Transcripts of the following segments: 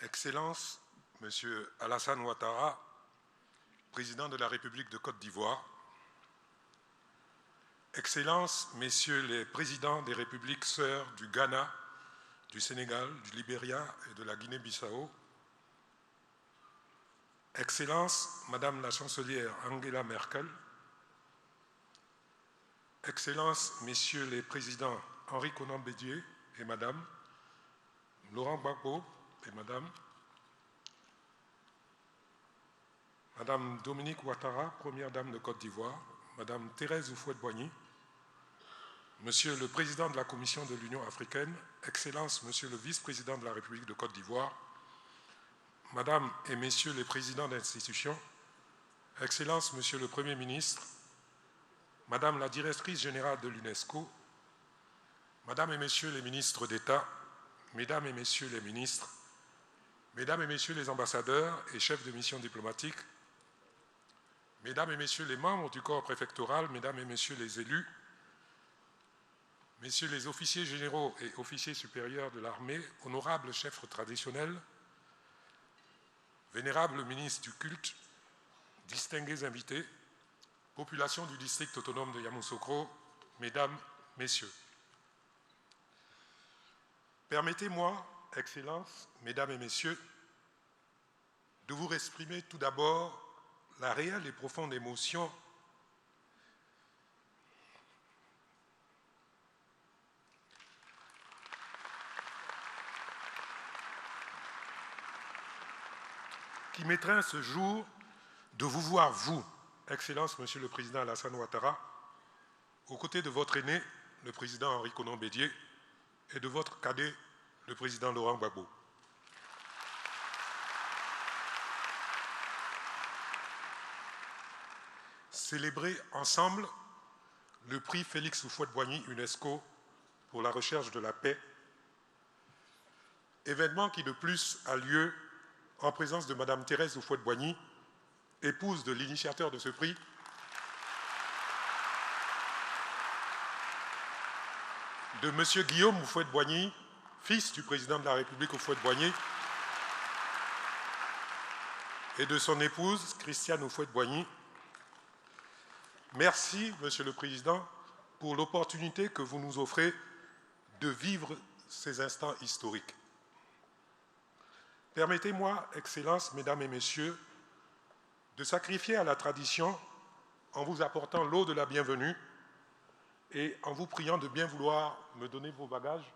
Excellence, Monsieur Alassane Ouattara, Président de la République de Côte d'Ivoire, Excellences, Messieurs les Présidents des Républiques sœurs du Ghana, du Sénégal, du Libéria et de la Guinée-Bissau, Excellences, Madame la Chancelière Angela Merkel, Excellences, Messieurs les Présidents Henri Konan Bédié et Madame, Laurent Gbagbo et Madame, Madame Dominique Ouattara, Première Dame de Côte d'Ivoire, Madame Thérèse Houphouët-Boigny, Monsieur le Président de la Commission de l'Union africaine, Excellences, Monsieur le Vice-président de la République de Côte d'Ivoire, Madame et Messieurs les Présidents d'institutions, Excellences, Monsieur le Premier ministre, Madame la Directrice générale de l'UNESCO, Madame et Messieurs les ministres d'État, Mesdames et Messieurs les ministres, Mesdames et Messieurs les ambassadeurs et chefs de mission diplomatique, Mesdames et Messieurs les membres du corps préfectoral, Mesdames et Messieurs les élus, Messieurs les officiers généraux et officiers supérieurs de l'armée, honorables chefs traditionnels, vénérables ministres du culte, distingués invités, population du district autonome de Yamoussoukro, Mesdames, Messieurs. Permettez-moi, Excellences, Mesdames et Messieurs, de vous exprimer tout d'abord la réelle et profonde émotion qui m'étreint ce jour de vous voir, vous, Excellence, Monsieur le Président Alassane Ouattara, aux côtés de votre aîné, le Président Henri Konan Bédié, et de votre cadet, le Président Laurent Gbagbo. Célébrer ensemble le prix Félix Houphouët-Boigny UNESCO pour la recherche de la paix, événement qui de plus a lieu en présence de Madame Thérèse Houphouët-Boigny, épouse de l'initiateur de ce prix, de Monsieur Guillaume Houphouët-Boigny, fils du président de la République Houphouët-Boigny, et de son épouse, Christiane Houphouët-Boigny. Merci, Monsieur le Président, pour l'opportunité que vous nous offrez de vivre ces instants historiques. Permettez-moi, Excellences, Mesdames et Messieurs, de sacrifier à la tradition en vous apportant l'eau de la bienvenue et en vous priant de bien vouloir me donner vos bagages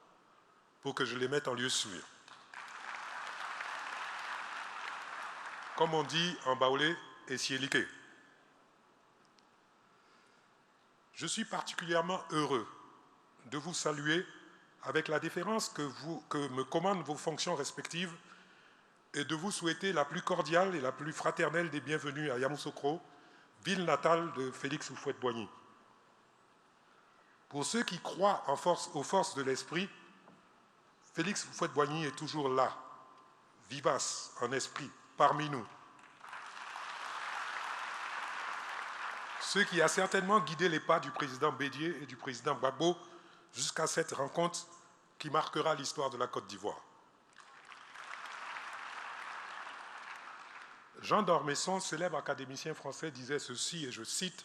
pour que je les mette en lieu sûr. Comme on dit en baoulé, esielike. Je suis particulièrement heureux de vous saluer avec la déférence que me commandent vos fonctions respectives et de vous souhaiter la plus cordiale et la plus fraternelle des bienvenues à Yamoussoukro, ville natale de Félix Houphouët-Boigny. Pour ceux qui croient aux forces de l'esprit, Félix Houphouët-Boigny est toujours là, vivace en esprit, parmi nous. Ce qui a certainement guidé les pas du président Bédié et du président Gbagbo jusqu'à cette rencontre qui marquera l'histoire de la Côte d'Ivoire. Jean d'Ormesson, célèbre académicien français, disait ceci, et je cite,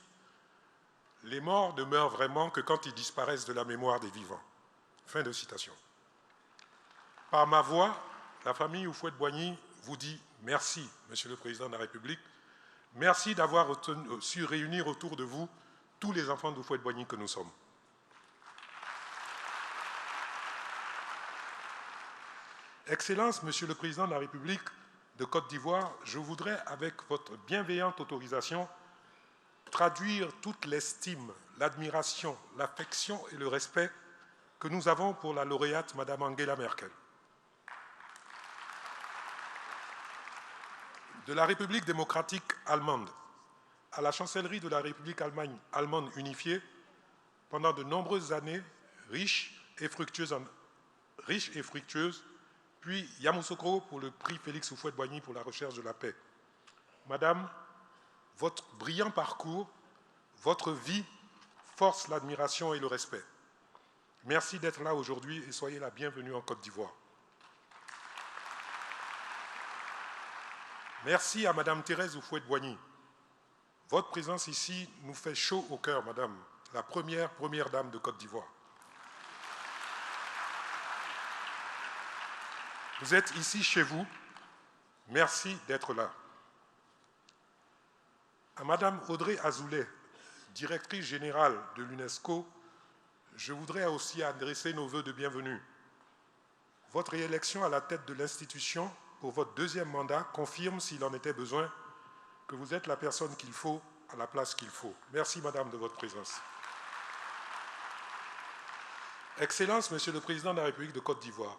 « Les morts ne meurent vraiment que quand ils disparaissent de la mémoire des vivants. » Fin de citation. Par ma voix, la famille Houphouët-Boigny vous dit merci, Monsieur le Président de la République. Merci d'avoir su réunir autour de vous tous les enfants d'Houphouët-Boigny que nous sommes. Excellences, Monsieur le Président de la République de Côte d'Ivoire, je voudrais, avec votre bienveillante autorisation, traduire toute l'estime, l'admiration, l'affection et le respect que nous avons pour la lauréate Madame Angela Merkel. De la République démocratique allemande à la chancellerie de la République allemande unifiée, pendant de nombreuses années riches et fructueuses, puis Yamoussoukro pour le prix Félix Houphouët-Boigny pour la recherche de la paix. Madame, votre brillant parcours, votre vie force l'admiration et le respect. Merci d'être là aujourd'hui et soyez la bienvenue en Côte d'Ivoire. Merci à Madame Thérèse Houphouët-Boigny. Votre présence ici nous fait chaud au cœur, Madame, la première dame de Côte d'Ivoire. Vous êtes ici chez vous. Merci d'être là. À Madame Audrey Azoulay, directrice générale de l'UNESCO, je voudrais aussi adresser nos vœux de bienvenue. Votre réélection à la tête de l'institution pour votre deuxième mandat confirme, s'il en était besoin, que vous êtes la personne qu'il faut à la place qu'il faut. Merci, Madame, de votre présence. Excellence, Monsieur le Président de la République de Côte d'Ivoire,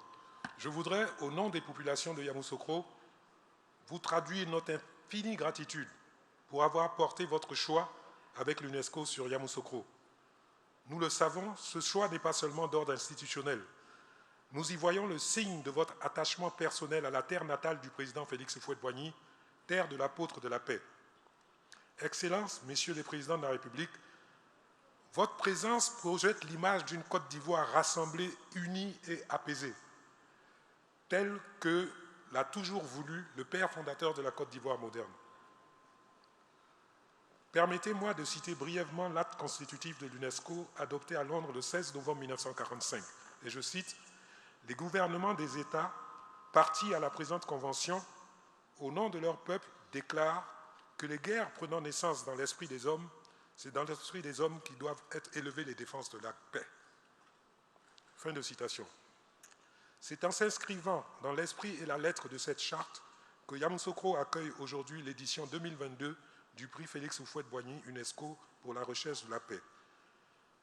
je voudrais, au nom des populations de Yamoussoukro, vous traduire notre infinie gratitude pour avoir porté votre choix avec l'UNESCO sur Yamoussoukro. Nous le savons, ce choix n'est pas seulement d'ordre institutionnel. Nous y voyons le signe de votre attachement personnel à la terre natale du président Félix Houphouët-Boigny, terre de l'apôtre de la paix. Excellence, Messieurs les Présidents de la République, votre présence projette l'image d'une Côte d'Ivoire rassemblée, unie et apaisée, telle que l'a toujours voulu le père fondateur de la Côte d'Ivoire moderne. Permettez-moi de citer brièvement l'acte constitutif de l'UNESCO adopté à Londres le 16 novembre 1945. Et je cite, « Les gouvernements des États partis à la présente convention, au nom de leur peuple, déclarent que les guerres prenant naissance dans l'esprit des hommes, c'est dans l'esprit des hommes qui doivent être élevées les défenses de la paix. » Fin de citation. C'est en s'inscrivant dans l'esprit et la lettre de cette charte que Yamoussoukro accueille aujourd'hui l'édition 2022 du prix Félix Houphouët-Boigny UNESCO pour la recherche de la paix.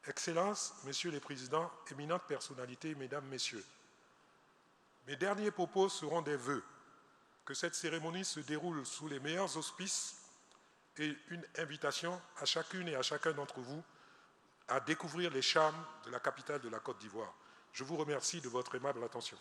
Excellences, Messieurs les Présidents, éminentes personnalités, Mesdames, Messieurs, mes derniers propos seront des vœux, que cette cérémonie se déroule sous les meilleurs auspices et une invitation à chacune et à chacun d'entre vous à découvrir les charmes de la capitale de la Côte d'Ivoire. Je vous remercie de votre aimable attention.